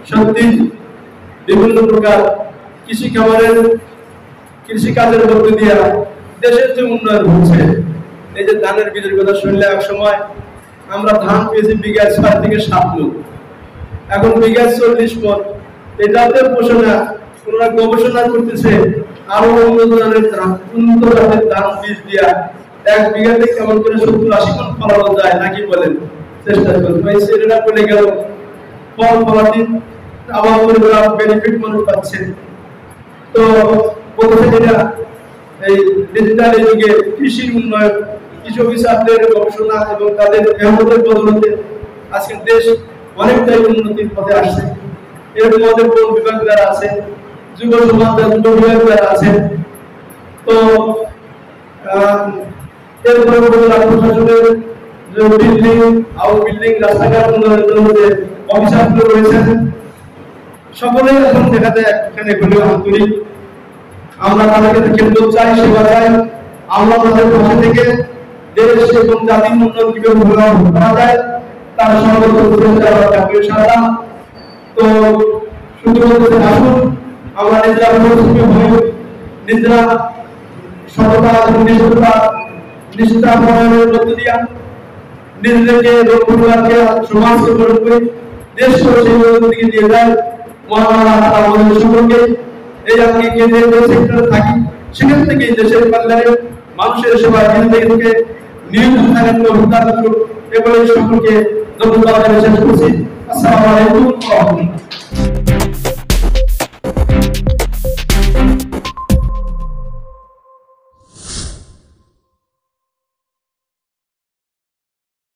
সত্যি বিভিন্ন প্রকার কৃষিকাজের মধ্যে দিয়ে দেশের যে উন্নয়ন হচ্ছে। এই যে ধানের বীজের কথা শুনলে এক সময় আমরা ধান পেয়েছি বিঘা 6 থেকে 7 মণ, এখন বিঘা 40 মণ। এটাতে পোষণা ওনারা গবেষণা করতেছে আরো উন্নত জাতের ধান বীজ দিয়া 1 বিঘাতে কেমন করে 70-80 মণ ফলানো যায় নাকি বলেন, চেষ্টা করতে সেটা বলে গেল ফল ফলাতে আবার পরিবার বেনিফিট মানুষ পাচ্ছে। তো বলতে যেটা এই ডিজিটাল যুগে কৃষির উন্নয়ন, কৃষি অফিসারদের গবেষণা এবং তাদের মেহনতের বদৌলতে আজকে দেশ অনেকটাই উন্নতির পথে আসছে। এর মধ্যে কোন বিভাগ যারা আছে, যুব সমাজ যুব বিভাগ যারা আছে, তো এরপরে প্রশাসনের যে বিল্ডিং রাস্তাঘাট উন্নয়নের জন্য যে অফিসারগুলো রয়েছেন সকলেই এখন দেখা যায় এখানে হলেও আন্তরিক। আমরা তাদেরকে খেদমত চাই, সেবা চাই। আমরা তাদের পাশে থেকে দেশ এবং জাতির উন্নয়ন কিভাবে করা যায় তার সর্বোত্তম চেষ্টা করা থাকবে ইনশাআল্লাহ। তো শুধু বলতে আসুন আমরা নিজেরা প্রস্তুতি হই, নিজেরা সততা এবং নিষ্ঠা প্রণয়নের মধ্য দিয়ে নিজেদেরকে এবং পরিবারকে সমাজকে গড়ে তুলি, দেশকে সেই দিকে নিয়ে যায়। মহান আল্লাহ আমাদের সকলকে এই আজকে যে সেক্টরে থাকি সেখান থেকে দেশের কল্যাণে মানুষের সেবায় নিজেদেরকে নিয়োজিত থাকার অভিজ্ঞতা করুন। এগুলো সকলকে ধন্যবাদ জানিয়ে শেষ করছি। আসসালামু আলাইকুম ওয়া রাহমাতুল্লাহ।